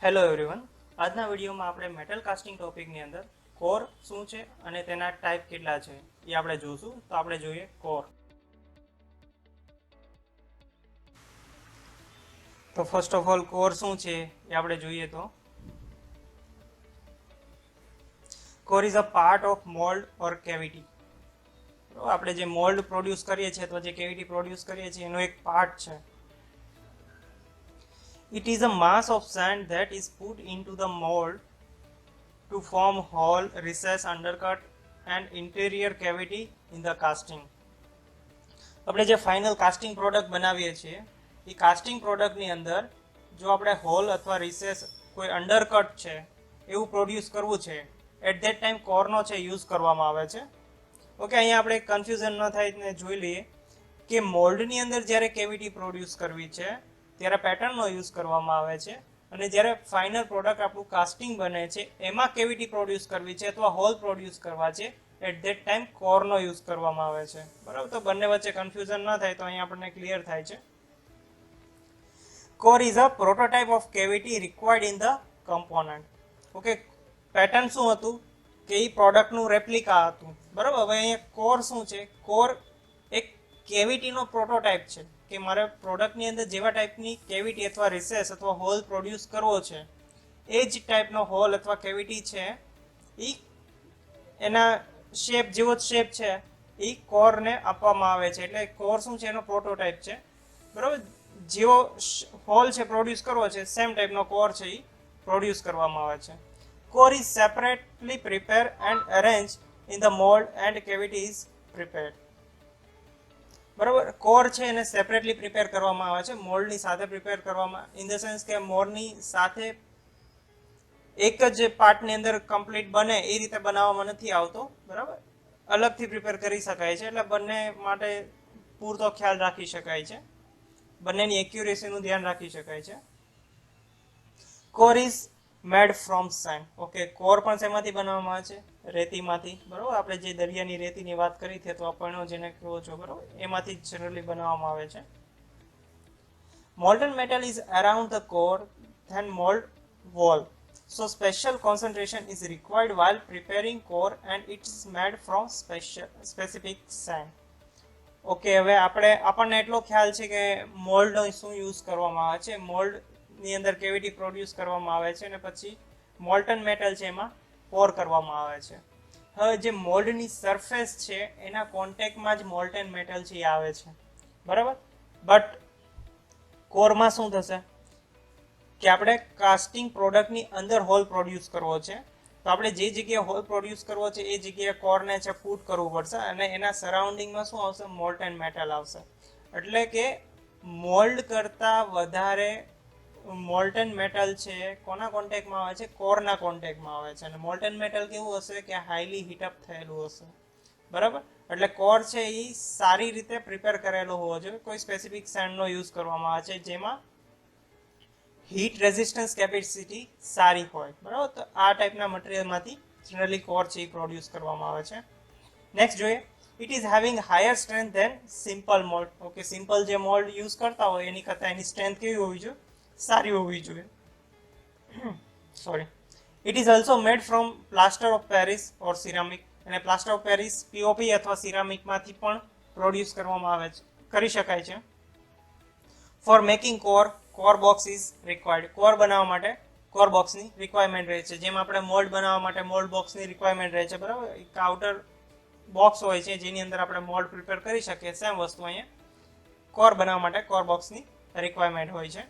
Hello everyone, આજના વિડીયોમાં આપણે મેટલ કાસ્ટિંગ ટોપિકની અંદર કોર શું છે અને તેના ટાઈપ કેટલા છે એ આપણે જોશું. તો આપણે જોઈએ કોર. તો ફર્સ્ટ ઓફ ઓલ કોર શું છે એ આપણે જોઈએ. તો core is a part of mould or cavity. આપણે જે મોલ્ડ પ્રોડ્યુસ કરીએ છીએ તો જે કેવિટી પ્રોડ્યુસ કરીએ છીએ એનો એક પાર્ટ છે. It is a mass of sand that is put into the mold to form hole, recess, undercut and interior cavity in the casting. આપણે જે ફાઇનલ કાસ્ટિંગ પ્રોડક્ટ બનાવીએ છીએ એ કાસ્ટિંગ પ્રોડક્ટની અંદર જો આપણે હોલ અથવા રિસેસ કોઈ અંડરકટ છે એવું પ્રોડ્યુસ કરવું છે એટ ધેટ ટાઈમ કોરનો છે યુઝ કરવામાં આવે છે. ઓકે, અહીંયા આપણે કન્ફ્યુઝન ન થાય ને જોઈ લઈએ કે મોલ્ડની અંદર જ્યારે કેવિટી પ્રોડ્યુસ કરવી છે ત્યારે પેટર્નનો યુઝ કરવામાં આવે છે અને જ્યારે ફાઇનલ પ્રોડક્ટ આપણું કાસ્ટિંગ બને છે એમાં કેવિટી પ્રોડ્યુસ કરવી છે અથવા હોલ પ્રોડ્યુસ કરવા છે એટ ધેટ ટાઈમ કોરનો યુઝ કરવામાં આવે છે. બરાબર, તો બંને વચ્ચે કન્ફ્યુઝન ન થાય તો અહીંયા આપણને ક્લિયર થાય છે. Core is a prototype of cavity required in the component. Okay, pattern શું હતું કે એ પ્રોડક્ટનું રેપ્લિકા હતું. બરાબર, હવે અહીંયા કોર શું છે? કોર એક કેવિટીનો પ્રોટોટાઇપ છે કે મારે પ્રોડક્ટની અંદર જેવા ટાઈપની કેવિટી અથવા રિસેસ અથવા હોલ પ્રોડ્યુસ કરવો છે એ જ ટાઈપનો હોલ અથવા કેવિટી છે એ એના શેપ જેવો જ શેપ છે એ કોરને આપવામાં આવે છે. એટલે કોર શું છે? એનો પ્રોટોટાઇપ છે. બરાબર, જેવો હોલ છે પ્રોડ્યુસ કરવો છે સેમ ટાઈપનો કોર છે એ પ્રોડ્યુસ કરવામાં આવે છે. Core is separately prepare and arrange in the mould and cavity is prepared. બરાબર, કોર છે એને સેપરેટલી પ્રિપેર કરવામાં આવે છે, મોલ્ડની સાથે પ્રિપેર કરવામાં, ઇન ધ સેન્સ કે મોરની સાથે એક જ પાર્ટની અંદર કમ્પ્લીટ બને એ રીતે બનાવવામાં નથી આવતો. બરાબર, અલગથી પ્રિપેર કરી શકાય છે. એટલે બંને માટે પૂરતો ખ્યાલ રાખી શકાય છે, બંનેની એક્યુરેસીનું ધ્યાન રાખી શકાય છે. Core is made from send. Okay, core પણ શેમાંથી બનાવવામાં આવે છે? રેતીમાંથી. બરાબર, આપણે જે દરિયાની રેતીની વાત કરી હતી તો આપણને જેને કહો છો બરાબર એમાંથી જનરલી બનાવવામાં આવે છે. Molten metal is around the core than mold wall, so special concentration is required while preparing core and it is made from specific sand. Okay, હવે આપણને એટલો ખ્યાલ છે કે મોલ્ડનો શું યુઝ કરવામાં આવે છે. મોલ્ડની અંદર કેવિટી પ્રોડ્યુસ કરવામાં આવે છે અને પછી મોલ્ટન મેટલ છે એમાં પોર કરવામાં આવે છે. હવે જે મોલ્ડની સરફેસ છે એના કોન્ટેક્ટમાં જ મોલ્ટન મેટલ છે એ આવે છે. બરાબર, બટ કોરમાં શું થશે કે આપણે કાસ્ટિંગ પ્રોડક્ટની અંદર હોલ પ્રોડ્યુસ કરવો છે તો આપણે જે જગ્યાએ હોલ પ્રોડ્યુસ કરવો છે એ જગ્યાએ કોરને છે પુટ કરવું પડશે અને એના સરાઉન્ડિંગમાં શું આવશે? મોલ્ટન મેટલ આવશે. એટલે કે મોલ્ડ કરતાં વધારે મોલ્ટન મેટલ છે કોના કોન્ટેક્ટમાં આવે છે? કોરના કોન્ટેક્ટમાં આવે છે. અને મોલ્ટન મેટલ કેવું હશે કે હાઈલી હીટઅપ થયેલું હશે. બરાબર, એટલે કોર છે એ સારી રીતે પ્રિપેર કરેલો હોવો જોઈએ. કોઈ સ્પેસિફિક સેન્ડનો યુઝ કરવામાં આવે છે જેમાં હીટ રેઝિસ્ટન્સ કેપેસિટી સારી હોય. બરાબર, તો આ ટાઈપના મટીરિયલમાંથી જનરલી કોર છે એ પ્રોડ્યુસ કરવામાં આવે છે. નેક્સ્ટ જોઈએ, it is having higher strength than simple mould. Okay, simple જે મોલ્ડ યુઝ કરતા હોય એની કરતાં એની સ્ટ્રેન્થ કેવી હોવી જોઈએ? સારી હોવી જોઈએ. Sorry. It is also made from plaster of Paris or ceramic. અને પ્લાસ્ટર ઓફ પેરિસ પીઓપી અથવા સિરામિકમાંથી પણ પ્રોડ્યુસ કરવામાં આવે છે, કરી શકાય છે. Four making core box is required. Core બનાવવા માટે કોર બોક્સની રિક્વાયરમેન્ટ રહે છે. જેમ આપણે મોલ્ડ બનાવવા માટે મોલ્ડ બોક્સની રિક્વાયરમેન્ટ રહે છે. બરાબર, એક આઉટર બોક્સ હોય છે જેની અંદર આપણે મોલ્ડ પ્રિપેર કરી શકીએ. સેમ વસ્તુ અહીંયા કોર બનાવવા માટે કોર બોક્સની રિક્વાયરમેન્ટ હોય છે.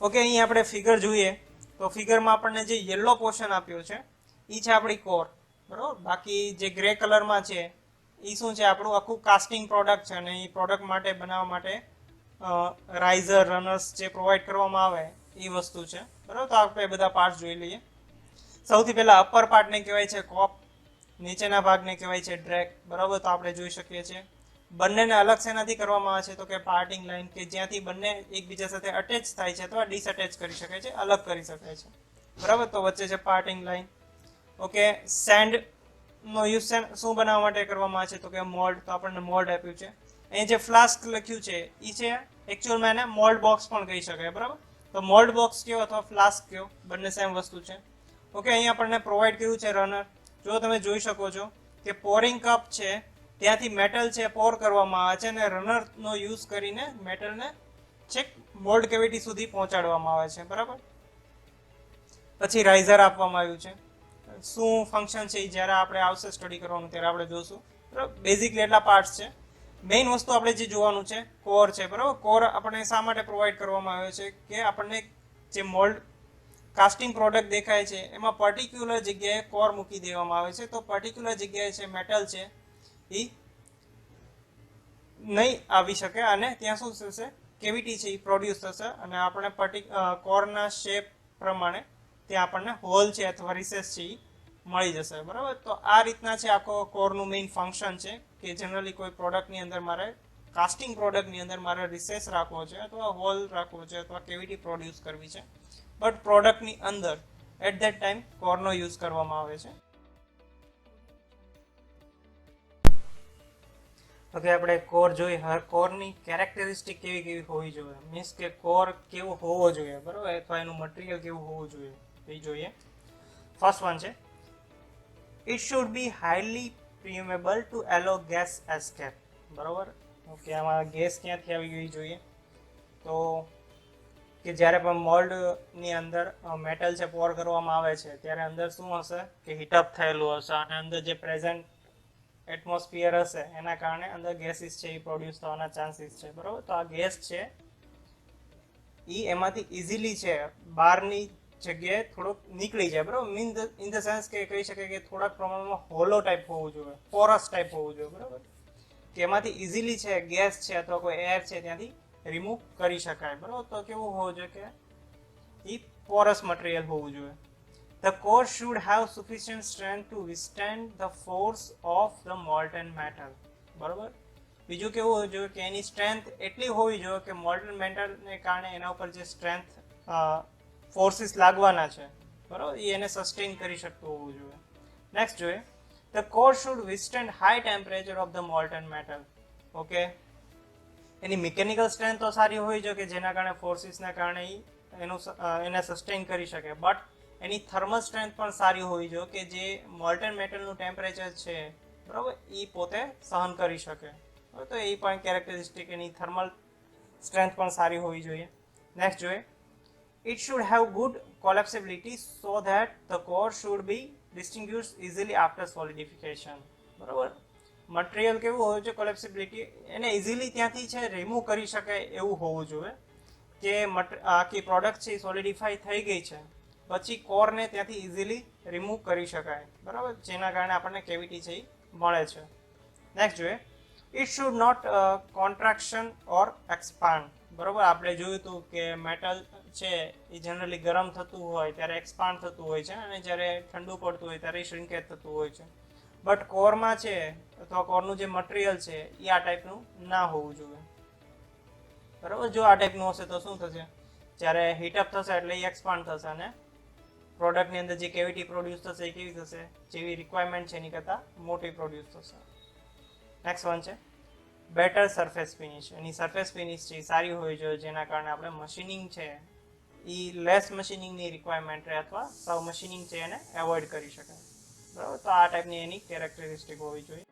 ઓકે, અહીં આપણે ફિગર જોઈએ તો ફિગરમાં આપણને જે યલો પોર્શન આપ્યો છે એ છે આપણી કોર. બરાબર, બાકી જે ગ્રે કલરમાં છે એ શું છે? આપણું આખું કાસ્ટિંગ પ્રોડક્ટ છે અને એ પ્રોડક્ટ માટે બનાવવા માટે રાઇઝર રનર્સ જે પ્રોવાઈડ કરવામાં આવે એ વસ્તુ છે. બરાબર, તો આપણે બધા પાર્ટ જોઈ લઈએ. સૌથી પહેલા અપર પાર્ટને કહેવાય છે કોપ, નીચેના ભાગને કહેવાય છે ડ્રેક. બરાબર, તો આપણે જોઈ શકીએ છીએ. બંનેને અલગ શેનાથી કરવામાં આવે છે? તો કે પાર્ટિંગ લાઈન, કે જ્યાંથી બંને એકબીજા સાથે અટેચ થાય છે અથવા ડિસઅટેચ કરી શકાય છે, અલગ કરી શકાય છે. બરાબર, તો વચ્ચે છે પાર્ટિંગ લાઈન. ઓકે, સેન્ડનો યુઝ શું બનાવવા માટે કરવામાં આવે છે? તો કે મોલ્ડ. તો આપણને મોલ્ડ આપ્યું છે. અહીં જે ફ્લાસ્ક લખ્યું છે એ છે એકચ્યુઅલમાં એને મોલ્ડ બોક્સ પણ કહી શકાય. બરાબર, તો મોલ્ડ બોક્સ કયો અથવા ફ્લાસ્ક કયો, બંને સેમ વસ્તુ છે. ઓકે, અહીંયા આપણને પ્રોવાઈડ કર્યું છે રનર. જો તમે જોઈ શકો છો કે પોરિંગ કપ છે, ત્યાંથી મેટલ છે પોર કરવામાં આવે છે અને રનરનો યુઝ કરીને મેટલને છેક મોલ્ડ કેવિટી સુધી પહોંચાડવામાં આવે છે, બરાબર. પછી રાઇઝર આપવામાં આવ્યું છે. શું ફંક્શન છે એ જ્યારે આપણે આવશે સ્ટડી કરવાનું ત્યારે આપણે જોશું, બરાબર. બેઝિકલી એટલા પાર્ટ્સ છે. મેઇન વસ્તુ આપણે જે જોવાનું છે કોર છે, બરાબર. કોર આપણને શા માટે પ્રોવાઈડ કરવામાં આવ્યો છે કે આપણને જે મોલ્ડ કાસ્ટિંગ પ્રોડક્ટ દેખાય છે એમાં પર્ટિક્યુલર જગ્યાએ કોર મૂકી દેવામાં આવે છે. તો પર્ટિક્યુલર જગ્યાએ છે મેટલ છે એ નહીં આવી શકે અને ત્યાં શું થશે, કેવિટી છે એ પ્રોડ્યુસ થશે અને આપણે કોરના શેપ પ્રમાણે ત્યાં આપણને હોલ છે અથવા રિસેસ છે એ મળી જશે, બરાબર. તો આ રીતના છે આખો કોરનું મેઇન ફંક્શન છે કે જનરલી કોઈ પ્રોડક્ટની અંદર મારે કાસ્ટિંગ પ્રોડક્ટની અંદર મારે રિસેસ રાખવો છે અથવા હોલ રાખવો છે અથવા કેવિટી પ્રોડ્યુસ કરવી છે, બટ પ્રોડક્ટની અંદર એટ ધેટ ટાઈમ કોરનો યુઝ કરવામાં આવે છે. ઓકે, આપણે કોર જોઈ. હવે કોરની કેરેક્ટરિસ્ટિક કેવી કેવી હોવી જોઈએ, મીન્સ કે કોર કેવો હોવો જોઈએ, બરાબર, અથવા એનું મટીરિયલ કેવું હોવું જોઈએ એ જોઈએ. ફર્સ્ટ વન છે, it should be highly permeable to allow gas escape, બરાબર. ઓકે, આમાં ગેસ ક્યાંથી આવી ગઈ જોઈએ, તો કે જ્યારે પણ મોલ્ડની અંદર મેટલ છે પોર કરવામાં આવે છે ત્યારે અંદર શું હશે કે હીટઅપ થયેલું હશે અને અંદર જે પ્રેઝન્ટ એટમોસ્ફિયર હશે એના કારણે અંદર ગેસીસ છે એ પ્રોડ્યુસ થવાના ચાન્સીસ છે, બરાબર. તો આ ગેસ છે એ એમાંથી ઇઝીલી છે બહારની જગ્યાએ થોડુંક નીકળી જાય, બરાબર. ઇન ધ સેન્સ કે કહી શકાય કે થોડાક પ્રમાણમાં હોલો ટાઈપ હોવું જોઈએ, પોરસ ટાઈપ હોવું જોઈએ, બરાબર. કે એમાંથી ઇઝીલી છે ગેસ છે અથવા કોઈ એર છે ત્યાંથી રિમૂવ કરી શકાય, બરાબર. તો કેવું હોવું જોઈએ કે એ પોરસ મટીરિયલ હોવું જોઈએ. The core should have sufficient strength to withstand the force of the molten metal, બરાબર. બીજું કેવું હોવું જોઈએ કે એની સ્ટ્રેન્થ એટલી હોવી જોઈએ કે મોલ્ટન મેટલને કારણે એના ઉપર જે સ્ટ્રેન્થ ફોર્સિસ લાગવાના છે, બરાબર, એ એને સસ્ટેન કરી શકતું હોવું જોઈએ. નેક્સ્ટ જોઈએ, the core should withstand high temperature of the molten metal. Okay, any mechanical strength તો સારી હોવી જોઈએ કે જેના કારણે ફોર્સિસના કારણે એને સસ્ટેન કરી શકે, બટ એની થર્મલ સ્ટ્રેન્થ પણ સારી હોવી જોઈએ કે જે મોલ્ટન મેટલનું ટેમ્પરેચર છે, બરાબર, એ પોતે સહન કરી શકે. તો એ પણ કેરેક્ટરિસ્ટિક એની થર્મલ સ્ટ્રેન્થ પણ સારી હોવી જોઈએ. નેક્સ્ટ જોઈએ, it should have good collapsibility so that the core should be distinguished easily after solidification, બરાબર. મટીરિયલ કેવું હોવું જોઈએ, કોલેપ્સિબિલિટી એને ઇઝીલી ત્યાંથી છે રિમૂવ કરી શકાય એવું હોવું જોઈએ કે આખી પ્રોડક્ટ છે સોલિડિફાઈ થઈ ગઈ છે પછી કોરને ત્યાંથી ઇઝીલી રિમૂવ કરી શકાય, બરાબર, જેના કારણે આપણને કેવિટી છે એ મળે છે. નેક્સ્ટ જોઈએ, it should not contraction or expand, બરાબર. આપણે જોયું હતું કે મેટલ છે એ જનરલી ગરમ થતું હોય ત્યારે એક્સપાન્ડ થતું હોય છે અને જ્યારે ઠંડુ પડતું હોય ત્યારે શ્રિંકેજ થતું હોય છે, બટ કોરમાં છે અથવા કોરનું જે મટીરિયલ છે એ આ ટાઈપનું ના હોવું જોઈએ, બરાબર. જો આ ટાઈપનું હશે તો શું થશે, જ્યારે હીટઅપ થશે એટલે એ એક્સપાન્ડ થશે અને પ્રોડક્ટની અંદર જે કેવિટી પ્રોડ્યુસ થશે એ કેવી થશે, જેવી રિક્વાયરમેન્ટ છે એની કરતાં મોટી પ્રોડ્યુસ થશે. નેક્સ્ટ વન છે બેટર સરફેસ ફિનિશ. એની સરફેસ ફિનિશ છે એ સારી હોવી જોઈએ જેના કારણે આપણે મશીનિંગ છે એ લેસ મશીનિંગની રિક્વાયરમેન્ટ રહે અથવા સાવ મશીનિંગ છે એને એવોઇડ કરી શકાય, બરાબર. તો આ ટાઈપની એની કેરેક્ટરિસ્ટિક હોવી જોઈએ.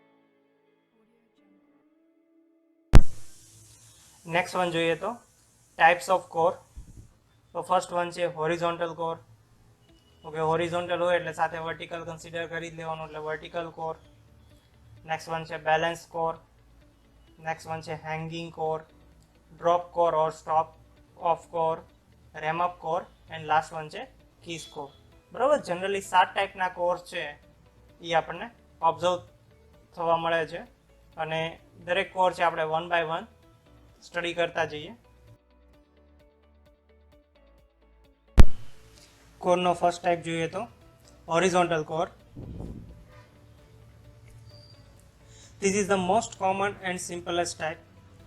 નેક્સ્ટ વન જોઈએ તો ટાઈપ્સ ઓફ કોર. તો ફર્સ્ટ વન છે હોરિઝોન્ટલ કોર. ઓકે, હોરિઝોન્ટલ હોય એટલે સાથે વર્ટિકલ કન્સિડર કરી જ લેવાનું એટલે વર્ટિકલ કોર. નેક્સ્ટ વન છે બેલેન્સ કોર. નેક્સ્ટ વન છે hanging core, drop core or stop of core, RAM up core and last one છે કીસ કોર, બરાબર. જનરલી 7 ટાઈપના કોર છે એ આપણને ઓબ્ઝર્વ થવા મળે છે અને દરેક કોર છે આપણે 1 by 1 સ્ટડી કરતા જઈએ. કોરનો ફર્સ્ટ ટાઈપ જોઈએ તો horizontal core. This is the most common and simplest type.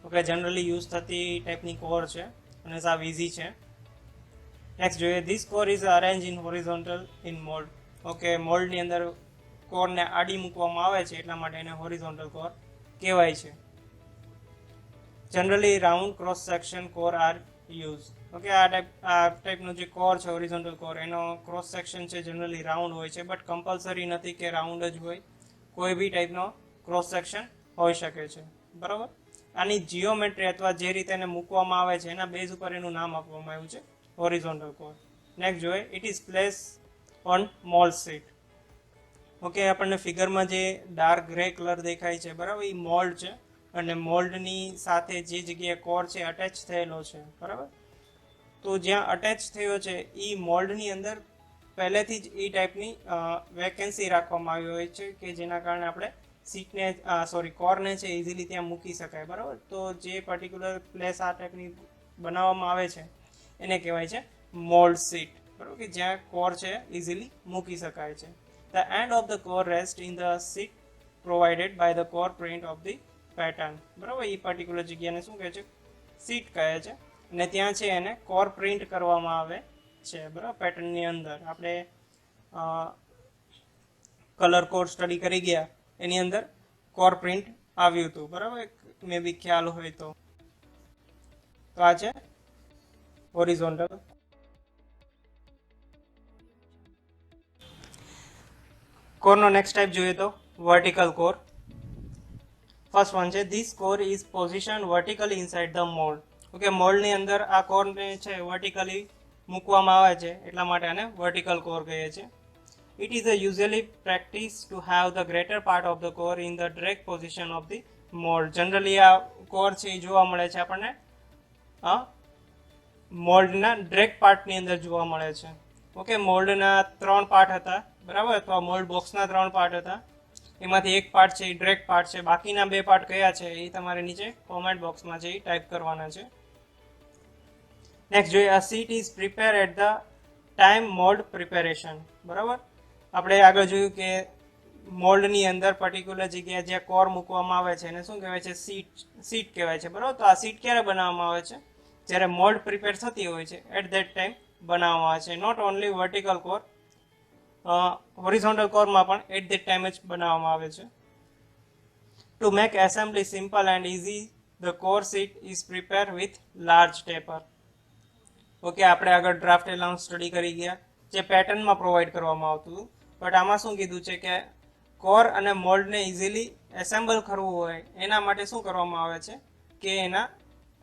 Okay, generally use થતી ટાઈપની કોર છે અને સાવ ઇઝી છે. નેક્સ્ટ જોઈએ, this core is arrange in horizontal in mould. Okay, મોલ્ડની અંદર કોરને આડી મૂકવામાં આવે છે એટલા માટે એને હોરિઝોન્ટલ કોર કહેવાય છે. Generally round cross section core are use. Okay, આ ટાઈપનો જે કોર છે હોરિઝોન્ટલ કોર, એનો ક્રોસ સેક્શન છે જનરલી રાઉન્ડ હોય છે, બટ કમ્પલસરી નથી કે રાઉન્ડ જ હોય, કોઈ બી ટાઈપનો ક્રોસ સેક્શન હોઈ શકે છે. બરાબર, આની જીઓમેટ્રી અથવા જે રીતે એને મૂકવામાં આવે છે એના બેઝ ઉપર એનું નામ આપવામાં આવ્યું છે હોરિઝોન્ટલ કોર. નેક્સ્ટ જોઈએ, it is place on mould sheet. Okay, આપણને ફિગરમાં જે ડાર્ક ગ્રે કલર દેખાય છે, બરાબર, એ મોલ્ડ છે અને મોલ્ડની સાથે જે જગ્યાએ કોર છે અટેચ થયેલો છે. બરાબર, તો જ્યાં અટેચ થયો છે એ મોલ્ડની અંદર પહેલેથી જ એ ટાઈપની વેકેન્સી રાખવામાં આવી હોય છે કે જેના કારણે આપણે સીટને કોરને છે ઇઝીલી ત્યાં મૂકી શકાય. બરાબર, તો જે પર્ટિક્યુલર પ્લેસ આ ટાઈપની બનાવવામાં આવે છે એને કહેવાય છે મોલ્ડ સીટ. બરાબર, કે જ્યાં કોર છે ઇઝીલી મૂકી શકાય છે. The end of the core rests in the seat provided by the core print of the pattern. બરાબર, એ પર્ટિક્યુલર જગ્યાને શું કહે છે? સીટ કહે છે. અને ત્યાં છે એને કોર પ્રિન્ટ કરવામાં આવે છે. બરાબર, પેટર્નની અંદર આપણે કલર કોડ સ્ટડી કરી ગયા, એની અંદર કોર પ્રિન્ટ આવ્યું હતું. બરાબર, મે બી ખ્યાલ હોય તો આ છે હોરિઝોન્ટલ. કોરનો નેક્સ્ટ ટાઈપ જોઈએ તો વર્ટિકલ કોર. ફર્સ્ટ વન છે, this core is position vertically inside the mould. Okay, મોલ્ડની અંદર આ કોરને છે વર્ટિકલી મૂકવામાં આવે છે, એટલા માટે આને વર્ટિકલ કોર કહીએ છીએ. It is usually practice to have the greater part of the core in the direct position of the mould. Generally આ કોર છે એ જોવા મળે છે આપણને મોલ્ડના ડિરેક્ટ પાર્ટની અંદર જોવા મળે છે. ઓકે, મોલ્ડના 3 પાર્ટ હતા. બરાબર, અથવા મોલ્ડ બોક્સના 3 પાર્ટ હતા, એમાંથી એક પાર્ટ છે એ ડિરેક્ટ પાર્ટ છે. બાકીના 2 પાર્ટ કયા છે એ તમારે નીચે કોમેન્ટ બોક્સમાં છે એ ટાઈપ કરવાના છે. નેક્સ્ટ જોઈએ, આ seat is prepare at the time mould preparation. બરાબર, આપણે આગળ જોયું કે મોલ્ડની અંદર પર્ટિક્યુલર જગ્યાએ જ્યાં કોર મૂકવામાં આવે છે એને શું કહેવાય છે? સીટ કહેવાય છે. બરાબર, તો આ સીટ ક્યારે બનાવવામાં આવે છે? જ્યારે મોલ્ડ પ્રિપેર થતી હોય છે એટ ધેટ ટાઈમ બનાવવામાં આવે છે. Not only vertical core, horizontal કોરમાં પણ એટ ધેટ ટાઈમ જ બનાવવામાં આવે છે. To make assembly simple and easy the core seat is prepare with large taper. Okay, આપણે આગળ ડ્રાફ્ટ એલાઉન્સ સ્ટડી કરી ગયા જે પેટર્નમાં પ્રોવાઈડ કરવામાં આવતું હતું, બટ આમાં શું કીધું છે કે કોર અને મોલ્ડને ઇઝીલી એસેમ્બલ કરવું હોય એના માટે શું કરવામાં આવે છે કે એના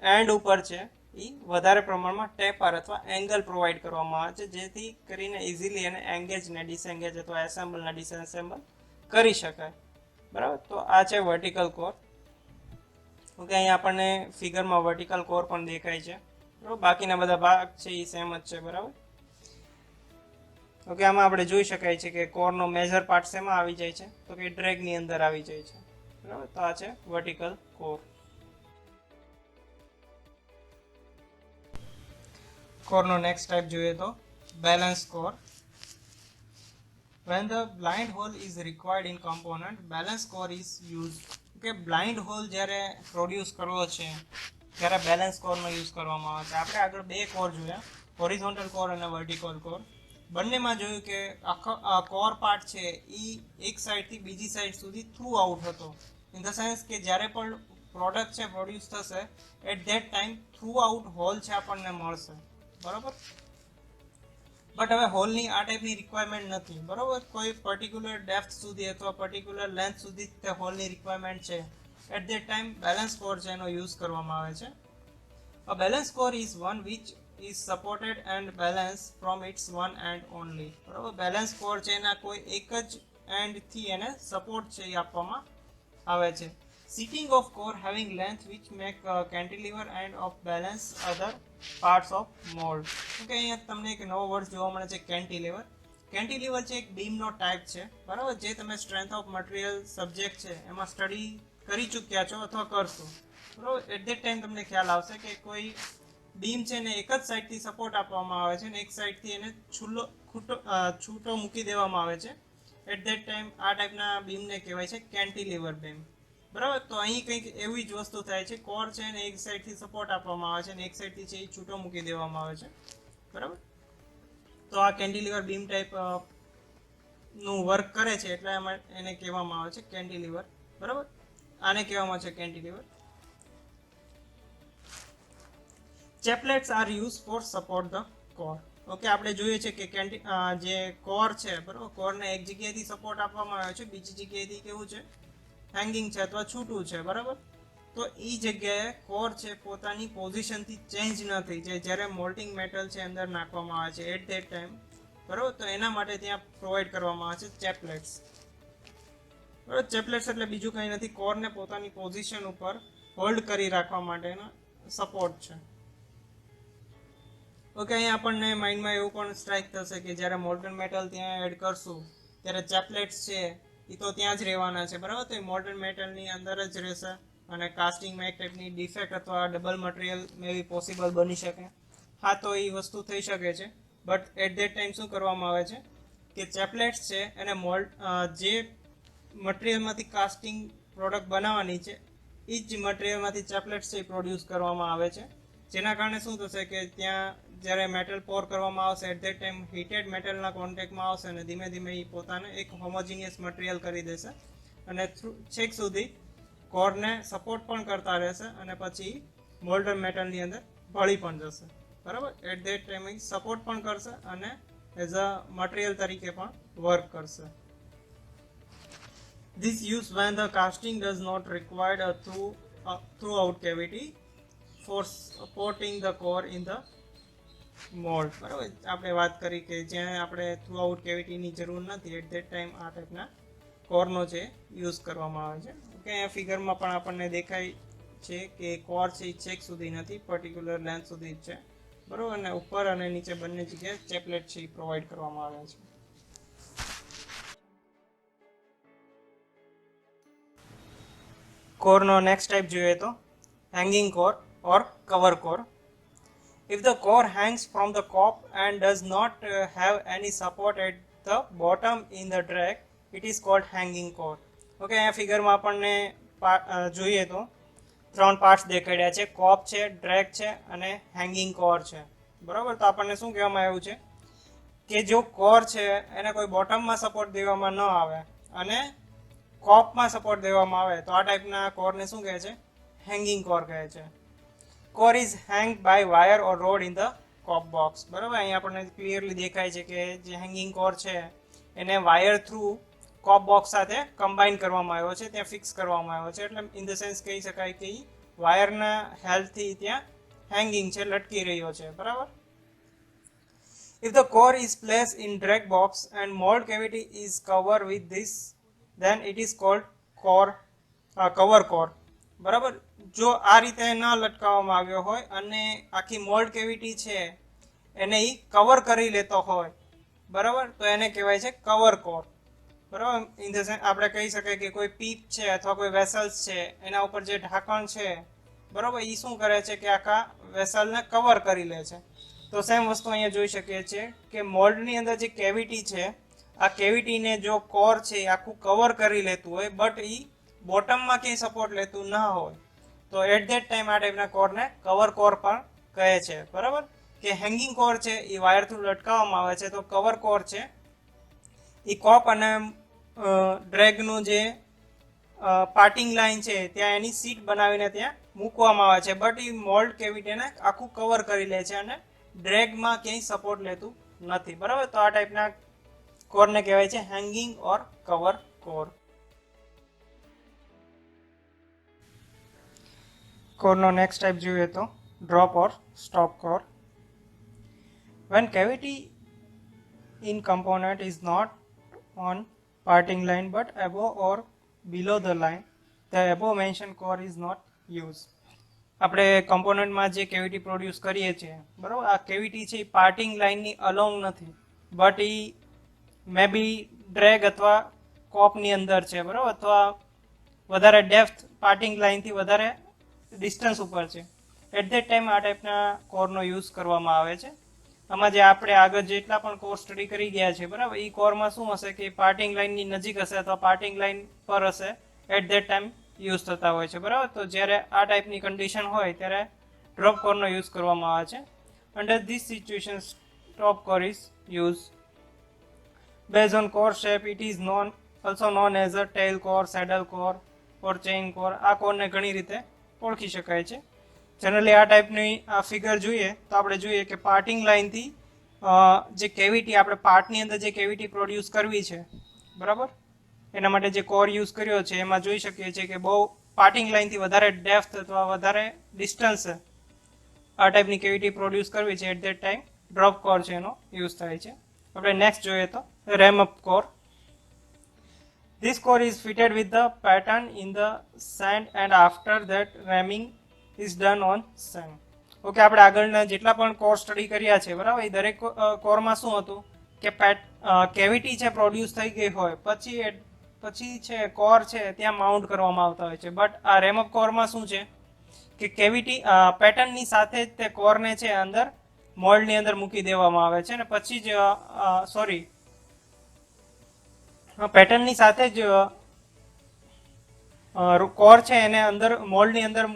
એન્ડ ઉપર છે એ વધારે પ્રમાણમાં ટેપર અથવા એંગલ પ્રોવાઈડ કરવામાં આવે છે, જેથી કરીને ઇઝીલી એને એંગેજ ને ડિસએંગેજ અથવા એસેમ્બલ ને ડિસએસેમ્બલ કરી શકાય. બરાબર, તો આ છે વર્ટિકલ કોર. ઓકે, અહીંયા આપણને ફિગરમાં વર્ટિકલ કોર પણ દેખાય છે. બરાબર, બાકીના બધા ભાગ છે એ સેમ જ છે. બરાબર, ઓકે, આમાં આપણે જોઈ શકાય છે કે કોરનો મેજર પાર્ટ શેમાં આવી જાય છે? તો કે ડ્રેગની અંદર આવી જાય છે. બરાબર, તો આ છે વર્ટિકલ કોર. કોરનો નેક્સ્ટ ટાઈપ જોઈએ તો balance core. When the blind hole is required in component, balance core is used. કે બ્લાઇન્ડ હોલ જ્યારે પ્રોડ્યુસ કરવો છે ત્યારે બેલેન્સ કોરનો યુઝ કરવામાં આવે છે. આપણે આગળ 2 કોર જોયા, હોરિઝોન્ટલ કોર અને વર્ટિકલ કોર. બંનેમાં જોયું કે આખો કોર પાર્ટ છે એ એક સાઈડથી બીજી સાઈડ સુધી થ્રુ આઉટ હતો. ઇન ધ સેન્સ કે જ્યારે પણ પ્રોડક્ટ છે પ્રોડ્યુસ થશે at that time throughout hole છે આપણને મળશે. બરાબર, બટ હવે હોલની આ ટાઈપની રિક્વાયરમેન્ટ નથી. બરાબર, કોઈ પર્ટિક્યુલર ડેપ્થ સુધી અથવા પર્ટિક્યુલર લેન્થ સુધી તે હોલની રિક્વાયરમેન્ટ છે at that time balance core છે એનો યુઝ કરવામાં આવે છે. A balance core is one which is supported and balance from its one end only. બરાબર, બેલેન્સ કોર છે એના કોઈ એક જ એન્ડથી એને સપોર્ટ છે એ આપવામાં આવે છે. Seating of core having length which make cantilever and of balance other parts of mold. Okay, અહીંયા તમને એક નવો વર્ડ જોવા મળે છે કેન્ટિલીવર. કેન્ટિલીવર છે એક બીમનો ટાઈપ છે. બરાબર, જે તમે સ્ટ્રેન્થ ઓફ મટીરિયલ સબ્જેક્ટ છે એમાં સ્ટડી કરી ચૂક્યા છો અથવા કરશો. બરાબર, એટ ધેટ ટાઈમ તમને ખ્યાલ આવશે કે કોઈ બીમ છે ને એક જ સાઈડથી સપોર્ટ આપવામાં આવે છે ને એક સાઈડથી એને છૂટો મૂકી દેવામાં આવે છે. એટ ધેટ ટાઈમ આ ટાઈપના બીમને કહેવાય છે કેન્ટિલીવર બીમ. બરાબર, તો અહીં કંઈક એવી જ વસ્તુ થાય છે, કોર છે ને એક સાઈડથી સપોર્ટ આપવામાં આવે છે ને એક સાઈડથી છે એ છૂટો મૂકી દેવામાં આવે છે. બરાબર, તો આ કેન્ટિલીવર બીમ ટાઈપ નું વર્ક કરે છે એટલે એને કહેવામાં આવે છે કેન્ટિલીવર. બરાબર, આને કહેવામાં છે cantilever. Chaplets are use for support the core. Okay, આપણે જોઈએ છે કે જે કોર છે બરાબર, કોરને એક જગ્યાએથી સપોર્ટ આપવામાં આવે છે, બીજી જગ્યાએથી કેવું છે, હેંગિંગ છે અથવા છૂટું છે બરાબર. તો એ જગ્યાએ કોર છે પોતાની પોઝિશનથી ચેન્જ ન થઈ જાય જ્યારે મોલ્ટિંગ મેટલ છે અંદર નાખવામાં આવે છે એટ ધેટ ટાઈમ બરાબર. તો એના માટે ત્યાં પ્રોવાઈડ કરવામાં આવે છે ચેપલેટ્સ બરાબર. ચેપલેટ્સ એટલે બીજું કંઈ નથી, કોરને પોતાની પોઝિશન ઉપર હોલ્ડ કરી રાખવા માટેનો સપોર્ટ છે. ઓકે, અહીંયા આપણને માઇન્ડમાં એવું પણ સ્ટ્રાઇક થશે કે જ્યારે મોલ્ટન મેટલ ત્યાં એડ કરશું ત્યારે ચેપલેટ્સ છે એ તો ત્યાં જ રહેવાના છે બરાબર. તો એ મોલ્ટન મેટલની અંદર જ રહેશે અને કાસ્ટિંગમાં એક ટાઈપની ડિફેક્ટ અથવા ડબલ મટીરિયલ મે બી પોસિબલ બની શકે. હા, તો એ વસ્તુ થઈ શકે છે, બટ એટ ધેટ ટાઈમ શું કરવામાં આવે છે કે ચેપલેટ્સ છે એને જે મટીરિયલમાંથી કાસ્ટિંગ પ્રોડક્ટ બનાવવાની છે એ જ મટીરિયલમાંથી ચેપલેટ્સ છે એ પ્રોડ્યુસ કરવામાં આવે છે. જેના કારણે શું થશે કે ત્યાં જ્યારે મેટલ પોર કરવામાં આવશે એટ ધેટ ટાઈમ હીટેડ મેટલના કોન્ટેક્ટમાં આવશે અને ધીમે ધીમે એ પોતાને એક હોમોજીનિયસ મટીરિયલ કરી દેશે અને છેક સુધી કોરને સપોર્ટ પણ કરતા રહેશે અને પછી મોલ્ટન મેટલની અંદર ભળી પણ જશે બરાબર. એટ ધેટ ટાઈમ સપોર્ટ પણ કરશે અને એઝ અ મટીરિયલ તરીકે પણ વર્ક કરશે. This use when the casting does not require a throughout cavity for supporting the core in the mould બરાબર. આપણે વાત કરી કે જ્યાં આપણે થ્રુ આઉટ કેવિટીની જરૂર નથી એટ ધેટ ટાઈમ આ ટાઈપના કોરનો છે યુઝ કરવામાં આવે છે. ઓકે, અહીંયા ફિગરમાં પણ આપણને દેખાય છે કે કોર છે એ છેક સુધી નથી, પર્ટિક્યુલર લેન્થ સુધી જ છે બરાબર. અને ઉપર અને નીચે બંને જગ્યાએ ચેપલેટ છે એ પ્રોવાઈડ કરવામાં આવે છે. કોરનો નેક્સ્ટ ટાઈપ જોઈએ તો hanging core or cover core. If the core hangs from the cop and does not have any support at the bottom in the drag, it is called hanging core. Okay, અહીંયા ફિગરમાં આપણને જોઈએ તો 3 parts દેખાડ્યા છે, કોપ છે, drag છે અને hanging core છે બરાબર. તો આપણને શું કહેવામાં આવ્યું છે કે જો કોર છે એને કોઈ બોટમમાં સપોર્ટ દેવામાં ન આવે અને કોપમાં સપોર્ટ દેવામાં આવે તો આ ટાઈપના કોરને શું કહે છે, હેંગિંગ કોર કહે છે. Core is hang by wire or rod in the cope box બરાબર. અહીંયા આપણને ક્લિયરલી દેખાય છે કે જે હેંગિંગ કોર છે એને વાયર થ્રુ કોપ બોક્સ સાથે કમ્બાઈન કરવામાં આવ્યો છે, ત્યાં ફિક્સ કરવામાં આવ્યો છે. એટલે ઇન ધ સેન્સ કહી શકાય કે વાયરના હેલ્પથી ત્યાં હેંગિંગ છે, લટકી રહ્યો છે બરાબર. If the core is placed in drag box and mold cavity is covered with this, then it is called cover core બરાબર. જો આ રીતે ન લટકાવવામાં આવ્યો હોય અને આખી મોલ્ડ કેવિટી છે એને એ કવર કરી લેતો હોય બરાબર, તો એને કહેવાય છે કવર કોર બરાબર. ઇન ધ સેન્સ આપણે કહી શકીએ કે કોઈ પીપ છે અથવા કોઈ વેસલ્સ છે એના ઉપર જે ઢાંકણ છે બરાબર, એ શું કરે છે કે આખા વેસલને કવર કરી લે છે. તો સેમ વસ્તુ અહીંયા જોઈ શકીએ છીએ કે મોલ્ડની અંદર જે કેવિટી છે આ કેવિટીને જો કોર છે એ આખું કવર કરી લેતું હોય બટ એ બોટમમાં ક્યાંય સપોર્ટ લેતું ના હોય તો એટ ધેટ ટાઈમ આ ટાઈપના કોરને કવર કોર પણ કહે છે બરાબર. કે હેંગિંગ કોર છે એ વાયર થ્રુ લટકાવવામાં આવે છે, તો કવર કોર છે એ કોપ અને ડ્રેગનું જે પાર્ટિંગ લાઈન છે ત્યાં એની સીટ બનાવીને ત્યાં મૂકવામાં આવે છે, બટ એ મોલ્ડ કેવિટીને આખું કવર કરી લે છે અને ડ્રેગમાં ક્યાંય સપોર્ટ લેતું નથી બરાબર. તો આ ટાઈપના કોરને કહેવાય છે હેંગિંગ ઓર કવર કોર. કોરનો નેક્સ્ટ ટાઈપ જોઈએ તો drop or stop core. When cavity in component is not on parting line but above or below the line, the above mentioned core is not used. આપણે કમ્પોનન્ટમાં જે cavity produce કરીએ છીએ બરાબર, આ cavity છે એ પાર્ટિંગ લાઇનની અલોંગ નથી બટ એ મે બી ડ્રેગ અથવા કોપની અંદર છે બરાબર, અથવા વધારે ડેપ્થ પાર્ટિંગ લાઇનથી વધારે ડિસ્ટન્સ ઉપર છે. એટ ધેટ ટાઈમ આ ટાઈપના કોરનો યુઝ કરવામાં આવે છે. આમાં જે આપણે આગળ જેટલા પણ કોર સ્ટડી કરી ગયા છે બરાબર, એ કોરમાં શું હશે કે પાર્ટિંગ લાઇનની નજીક હશે અથવા પાર્ટિંગ લાઇન પર હશે એટ ધેટ ટાઈમ યુઝ થતા હોય છે બરાબર. તો જ્યારે આ ટાઈપની કન્ડિશન હોય ત્યારે ડ્રોપ કોરનો યુઝ કરવામાં આવે છે. Under this situation stop core is use. Base on core shape it is also known as a tail core, saddle core or chain core. આ કોરને ઘણી રીતે ઓળખી શકાય છે. જનરલી આ ટાઈપની આ ફિગર જોઈએ તો આપણે જોઈએ કે પાર્ટિંગ લાઇનથી જે કેવિટી આપણે પાર્ટની અંદર જે કેવિટી પ્રોડ્યુસ કરવી છે બરાબર, એના માટે જે કોર યુઝ કર્યો છે એમાં જોઈ શકીએ છીએ કે બહુ પાર્ટિંગ લાઇનથી વધારે ડેપ્થ અથવા વધારે ડિસ્ટન્સ આ ટાઈપની કેવિટી પ્રોડ્યુસ કરવી છે, at that time drop core છે એનો યુઝ થાય છે. આપણે નેક્સ્ટ જોઈએ તો ram up core. This core is fitted with the pattern in the sand and after that ramming is done on sand. Okay, આપણે આગળના જેટલા પણ કોર સ્ટડી કર્યા છે બરાબર, એ દરેક કોરમાં શું હતું કે કેવિટી છે પ્રોડ્યુસ થઈ ગઈ હોય પછી છે કોર છે ત્યાં માઉન્ટ કરવામાં આવતા હોય છે. બટ આ રેમઅપ કોરમાં શું છે કે કેવિટી પેટર્નની સાથે જ તે કોરને છે અંદર મોલ્ડની અંદર મૂકી દેવામાં આવે છે, અને પછી જ પેટર્નની સાથે જ કોર છે એને અંદર મોલ્ડની અંદર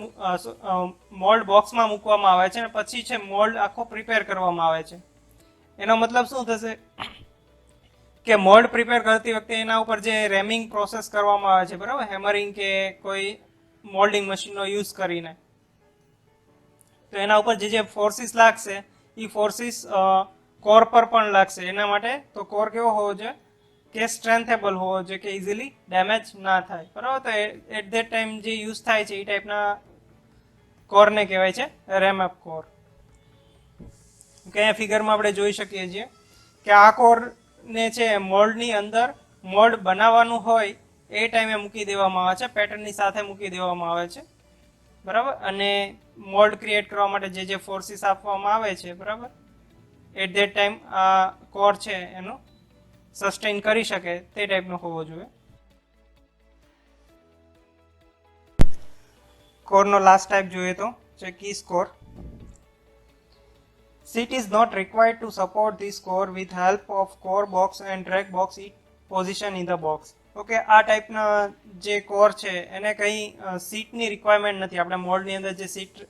મોલ્ડ બોક્સમાં મૂકવામાં આવે છે, અને પછી છે મોલ્ડ આખો પ્રિપેર કરવામાં આવે છે. એનો મતલબ શું થશે કે મોલ્ડ પ્રિપેર કરતી વખતે એના ઉપર જે રેમિંગ પ્રોસેસ કરવામાં આવે છે બરાબર, હેમરિંગ કે કોઈ મોલ્ડિંગ મશીનનો યુઝ કરીને, તો એના ઉપર જે ફોર્સિસ લાગશે એ ફોર્સિસ કોર પર પણ લાગશે. એના માટે તો કોર કેવો હોવો જોઈએ કે સ્ટ્રેન્થેબલ હોવો જોઈએ, કે ઇઝીલી ડેમેજ ના થાય બરાબર. તો એટ ધેટ ટાઈમ જે યુઝ થાય છે એ ટાઈપના કોરને કહેવાય છે રેમઅપ કોર. કે અહીંયા ફિગરમાં આપણે જોઈ શકીએ છીએ કે આ કોરને છે મોલ્ડની અંદર મોલ્ડ બનાવવાનું હોય એ ટાઈમે મૂકી દેવામાં આવે છે, પેટર્નની સાથે મૂકી દેવામાં આવે છે બરાબર. અને મોલ્ડ ક્રિએટ કરવા માટે જે ફોર્સિસ આપવામાં આવે છે બરાબર, એટ ધેટ ટાઈમ આ કોર છે એનો સસ્ટેન કરી શકે તે ટાઈપનો હોવો જોઈએ. કોરનો લાસ્ટ ટાઈપ જોઈએ તો છે કીસ core. Seat is not required to support this core with help of core box and drag box it position in the box. Okay, આ ટાઈપના જે કોર છે એને કંઈ સીટની રિક્વાયરમેન્ટ નથી. આપણે મોલ્ડની અંદર જે સીટ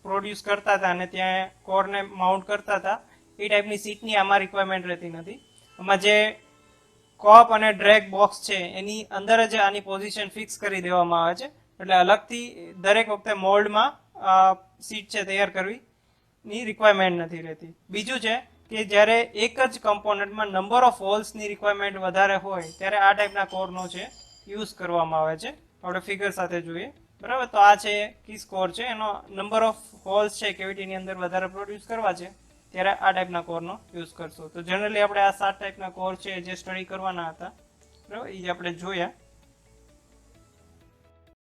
પ્રોડ્યુસ કરતા હતા અને ત્યાં કોરને માઉન્ટ કરતા હતા એ ટાઈપની સીટની આમાં રિક્વાયરમેન્ટ રહેતી નથી. આમાં જે કોપ અને ડ્રેગ બોક્સ છે એની અંદર જ આની પોઝિશન ફિક્સ કરી દેવામાં આવે છે, એટલે અલગથી દરેક વખતે મોલ્ડમાં સીટ છે તૈયાર કરવીની રિક્વાયરમેન્ટ નથી રહેતી. બીજું છે કે જ્યારે એક જ કમ્પોનન્ટમાં નંબર ઓફ હોલ્સની રિક્વાયરમેન્ટ વધારે હોય ત્યારે આ ટાઈપના કોરનો છે યુઝ કરવામાં આવે છે. આપણે ફિગર સાથે જોઈએ બરાબર. તો આ છે કીસ કોર છે, એનો નંબર ઓફ હોલ્સ છે કેવિટીની અંદર વધારે પ્રોડ્યુસ કરવા છે ત્યારે આ ટાઈપના કોરનો યુઝ કરશો. તો જનરલી આપણે આ 7 ટાઈપના કોર છે જે સ્ટડી કરવાના હતા બરાબર, એ આપણે જોયા.